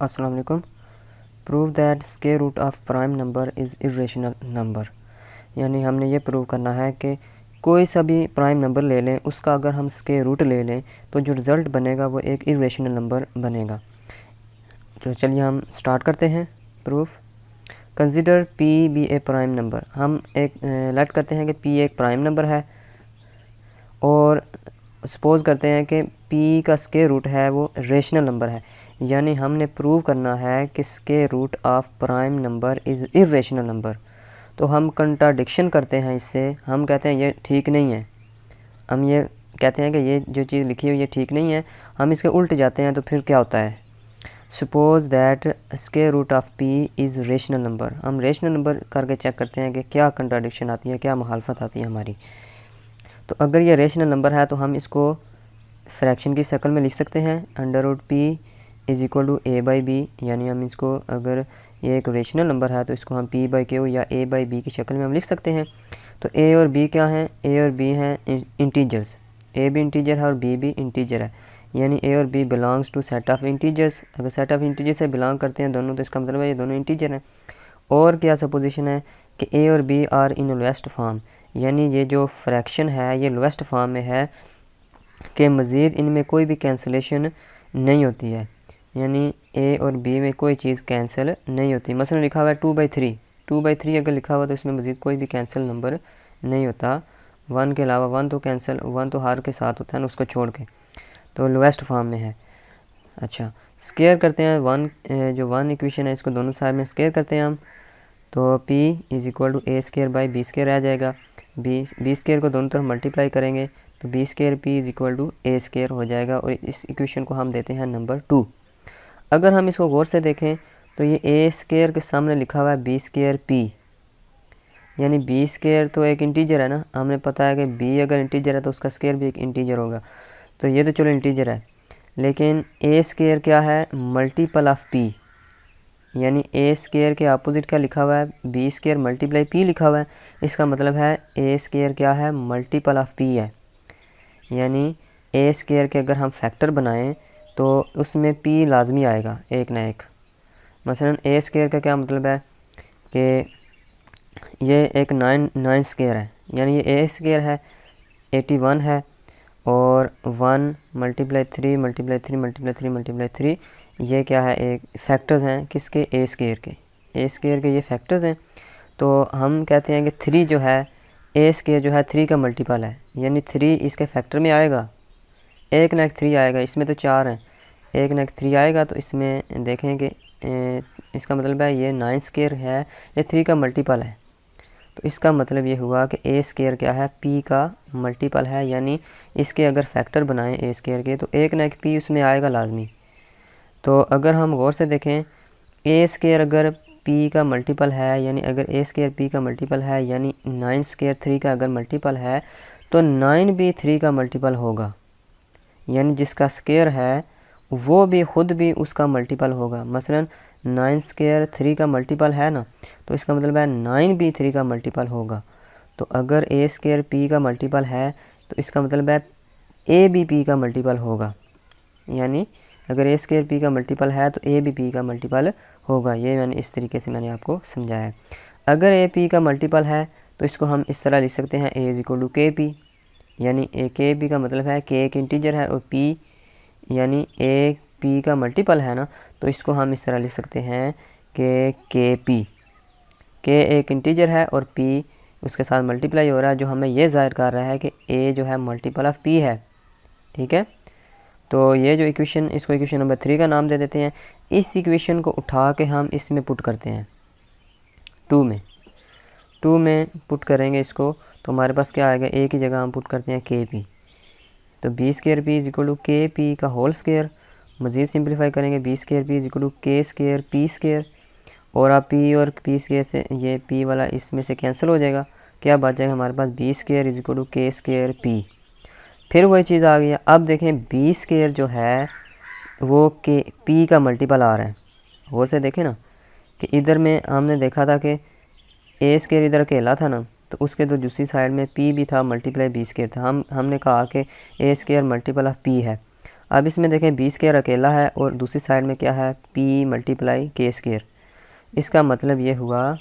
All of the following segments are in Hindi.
अस्सलाम वालेकुम। Prove that square root of prime number is irrational number. यानी हमने ये प्रूव करना है कि कोई सा भी प्राइम नंबर ले लें, उसका अगर हम स्क्वायर रूट ले लें तो जो रिज़ल्ट बनेगा वो एक इर्रेशनल नंबर बनेगा। तो चलिए हम स्टार्ट करते हैं प्रूफ। कंसिडर पी बी ए प्राइम नंबर। हम एक लेट करते हैं कि पी एक प्राइम नंबर है और सपोज़ करते हैं कि पी का स्क्वायर रूट है वो रेशनल नंबर है। यानी हमने प्रूव करना है कि square root of prime number is irrational number. तो हम कंट्राडिक्शन करते हैं इससे, हम कहते हैं ये ठीक नहीं है। हम ये कहते हैं कि ये जो चीज़ लिखी हुई ये ठीक नहीं है, हम इसके उल्ट जाते हैं तो फिर क्या होता है। Suppose that square root of p is rational number. हम रेशनल नंबर करके चेक करते हैं कि क्या कंट्राडिक्शन आती है, क्या मुखालफत आती है हमारी। तो अगर ये रेशनल नंबर है तो हम इसको फ्रैक्शन की शक्ल में लिख सकते हैं। Under root p is equal to a by b. यानी हम इसको, अगर ये एक रेशनल नंबर है तो इसको हम पी बाई क्यू या ए बाई बी की शक्ल में हम लिख सकते हैं। तो ए और बी क्या हैं? ए और बी हैं इंटीजर्स। ए भी इंटीजर है और बी भी इंटीजर है। यानी ए और B belongs to set of integers. अगर सेट ऑफ इंटीजर से बिलोंग करते हैं दोनों, तो इसका मतलब है ये दोनों इंटीजर हैं। और क्या सपोजिशन है कि ए और B are in lowest form. यानी ये जो फ्रैक्शन है ये लोएस्ट फॉर्म में है कि मज़ीद इनमें कोई भी कैंसिलेशन नहीं होती है। यानी ए और बी में कोई चीज़ कैंसिल नहीं होती। मसलन लिखा हुआ है 2/3। 2/3 अगर लिखा हुआ तो इसमें मज़ीद कोई भी कैंसिल नंबर नहीं होता। 1 के अलावा 1 तो कैंसिल, 1 तो हर के साथ होता है ना, उसको छोड़ के। तो लोएस्ट फॉर्म में है। अच्छा, स्क्वायर करते हैं 1, जो 1 इक्वेशन है इसको दोनों साइड में स्क्वायर करते हैं हम। तो p is equal to A square by B square रह जाएगा। बी स्क्वायर को दोनों तरफ मल्टीप्लाई करेंगे तो B square P is equal to A square हो जाएगा। और इस इक्वेशन को हम देते हैं नंबर 2। अगर हम इसको गौर से देखें तो ये ए स्क्वायर के सामने लिखा हुआ है बी स्क्वायर पी। यानी बी स्क्वायर तो एक इंटीजर है ना, हमें पता है कि बी अगर इंटीजर है तो उसका स्क्वायर भी एक इंटीजर होगा। तो ये तो चलो इंटीजर है, लेकिन ए स्क्वायर क्या है? Multiple of P. यानी ए स्क्वायर के अपोजिट क्या लिखा हुआ है? बी स्क्वायर मल्टीप्लाई पी लिखा हुआ है। इसका मतलब है ए स्क्वायर क्या है? मल्टीपल ऑफ पी है। यानी ए स्क्वायर के अगर हम फैक्टर बनाएं तो उसमें पी लाजमी आएगा एक ना एक। मसलन ए स्क्वायर का क्या मतलब है कि ये एक 9 स्क्वायर है। यानी ये ए स्क्वायर है 81 है और 1 मल्टीप्लाई 3 मल्टीप्लाई 3 मल्टीप्लाई 3 मल्टीप्लाई 3 ये क्या है? एक फैक्टर्स हैं किसके? ए स्क्वायर के। ए स्क्वायर के ये फैक्टर्स हैं। तो हम कहते हैं कि 3 जो है, ए स्क्वायर जो है 3 का मल्टीपल है। यानी 3 इसके फैक्टर में आएगा, एक ना एक 3 आएगा। इसमें तो 4 हैं, एक ना एक 3 आएगा। तो इसमें देखें कि इसका मतलब है ये 9 स्क्वायर है, ये 3 का मल्टीपल है। तो इसका मतलब ये हुआ कि ए स्क्वायर क्या है? पी का मल्टीपल है। यानी इसके अगर फैक्टर बनाएं ए स्क्वायर के तो एक ना एक पी उसमें आएगा लाजमी। तो अगर हम गौर से देखें, ए स्क्वायर अगर पी का मल्टीपल है, यानी अगर ए स्क्वायर पी का मल्टीपल है, यानी 9 स्क्वायर 3 का अगर मल्टीपल है तो 9 भी 3 का मल्टीपल होगा। यानी जिसका स्क्वायर है वो भी ख़ुद भी उसका मल्टीपल होगा। मसलन 9 स्क्वायर 3 का मल्टीपल है ना, तो इसका मतलब है 9 भी 3 का मल्टीपल होगा। तो अगर ए स्क्वायर पी का मल्टीपल है तो इसका मतलब है ए भी पी का मल्टीपल होगा। यानी अगर ए स्क्वायर पी का मल्टीपल है तो ए भी पी का मल्टीपल होगा। ये मैंने इस तरीके से मैंने आपको समझाया है। अगर ए पी का मल्टीपल है तो इसको हम इस तरह लिख सकते हैं, A is equal to K P. यानी ए के पी का मतलब है के एक इंटीजर है और पी यानी ए पी का मल्टीपल है ना, तो इसको हम इस तरह लिख सकते हैं कि के पी। के एक इंटीजर है और पी उसके साथ मल्टीप्लाई हो रहा है, जो हमें ये ज़ाहिर कर रहा है कि ए जो है मल्टीपल ऑफ पी है। ठीक है, तो ये जो इक्वेशन, इसको इक्वेशन नंबर 3 का नाम दे देते हैं। इस इक्वेशन को उठा के हम इसमें पुट करते हैं 2 में पुट करेंगे इसको, तो हमारे पास क्या आएगा? ए की जगह हम पुट करते हैं के पी। तो B square P is equal to K P का होल स्क्वायर। मज़ीद सिंप्लीफाई करेंगे, B square P is equal to के स्क्वायर पी स्क्वायर। और आप पी और पी स्क्वायर से ये पी वाला इसमें से कैंसिल हो जाएगा। क्या बच जाएगा हमारे पास? B square is equal to के स्क्वायर पी। फिर वही चीज़ आ गई है। अब देखें बी स्क्वायर जो है वो के पी का मल्टीपल आ रहा है। वो से देखें ना कि इधर में हमने देखा था कि ए स्क्वायर इधर अकेला था ना, तो उसके तो दूसरी साइड में पी भी था मल्टीप्लाई बी स्क्वायर था। हमने कहा कि ए स्क्वायर मल्टीपल ऑफ पी है। अब इसमें देखें बी स्क्वायर अकेला है और दूसरी साइड में क्या है, पी मल्टीप्लाई के स्क्वायर। इसका मतलब ये हुआ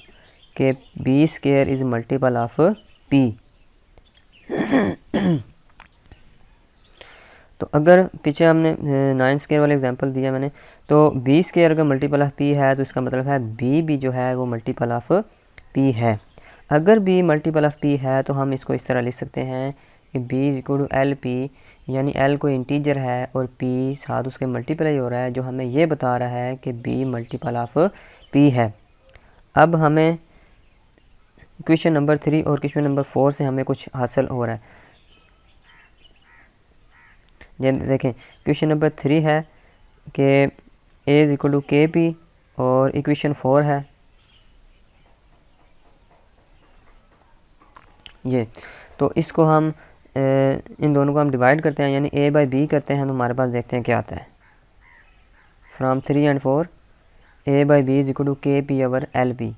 कि B square is multiple of P. तो अगर पीछे हमने 9 स्क्वायर वाला एग्जांपल दिया मैंने, तो बी स्क्वायर अगर मल्टीपल ऑफ पी है तो इसका मतलब है बी भी जो है वो मल्टीपल ऑफ पी है। अगर बी मल्टीपल ऑफ पी है तो हम इसको इस तरह लिख सकते हैं कि B is equal to L P, यानी एल कोई इंटीजर है और पी साथ उसके मल्टीप्लाई हो रहा है, जो हमें ये बता रहा है कि बी मल्टीपल ऑफ पी है। अब हमें क्वेश्चन नंबर 3 और क्वेश्चन नंबर 4 से हमें कुछ हासिल हो रहा है। देखें क्वेश्चन नंबर 3 है कि A is equal to K P और इक्वेशन 4 है ये। तो इसको हम इन दोनों को हम डिवाइड करते हैं, यानी ए बाई बी करते हैं, तो हमारे पास देखते हैं क्या आता है। From 3 and 4 A by B is equal to K P over L P.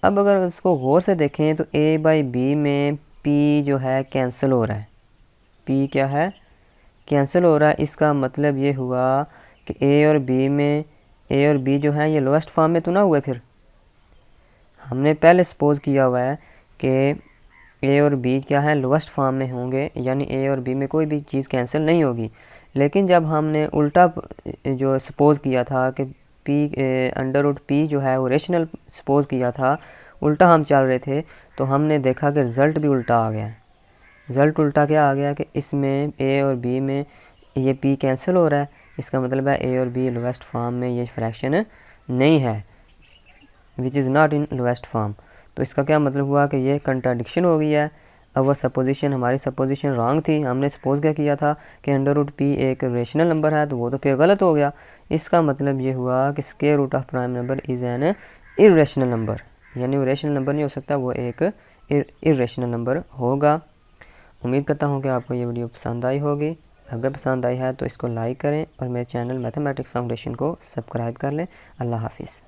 अब अगर इसको गौर से देखें तो ए बाई बी में पी जो है कैंसिल हो रहा है, पी क्या है, कैंसिल हो रहा है। इसका मतलब ये हुआ कि ए और बी जो है ये लोएस्ट फॉर्म में तो ना हुए। फिर हमने पहले सपोज़ किया हुआ है कि ए और बी क्या है, लोएस्ट फॉर्म में होंगे, यानी ए और बी में कोई भी चीज़ कैंसिल नहीं होगी। लेकिन जब हमने उल्टा जो सपोज़ किया था कि पी अंडर रूट पी जो है वो रेशनल सपोज़ किया था, उल्टा हम चल रहे थे, तो हमने देखा कि रिज़ल्ट भी उल्टा आ गया। रिज़ल्ट उल्टा क्या आ गया कि इसमें ए और बी में ये पी कैंसिल हो रहा है। इसका मतलब है ए और बी लोएस्ट फॉर्म में ये फ्रैक्शन नहीं है, which is not in lowest form. तो इसका क्या मतलब हुआ कि ये कंट्राडिक्शन हो गई है। अब वह सपोजिशन, हमारी सपोजिशन रॉन्ग थी। हमने सपोज क्या किया था कि अंडर रूट पी एक रेशनल नंबर है, तो वो तो फिर गलत हो गया। इसका मतलब ये हुआ कि square root of prime number is an irrational number, यानी वो रेशनल नंबर नहीं हो सकता, वो एक इर्रेशनल नंबर होगा। उम्मीद करता हूँ कि आपको ये वीडियो पसंद आई होगी। अगर पसंद आई है तो इसको लाइक करें और मेरे चैनल मैथमेटिक्स फाउंडेशन को सब्सक्राइब कर लें। अल्लाह हाफिज़।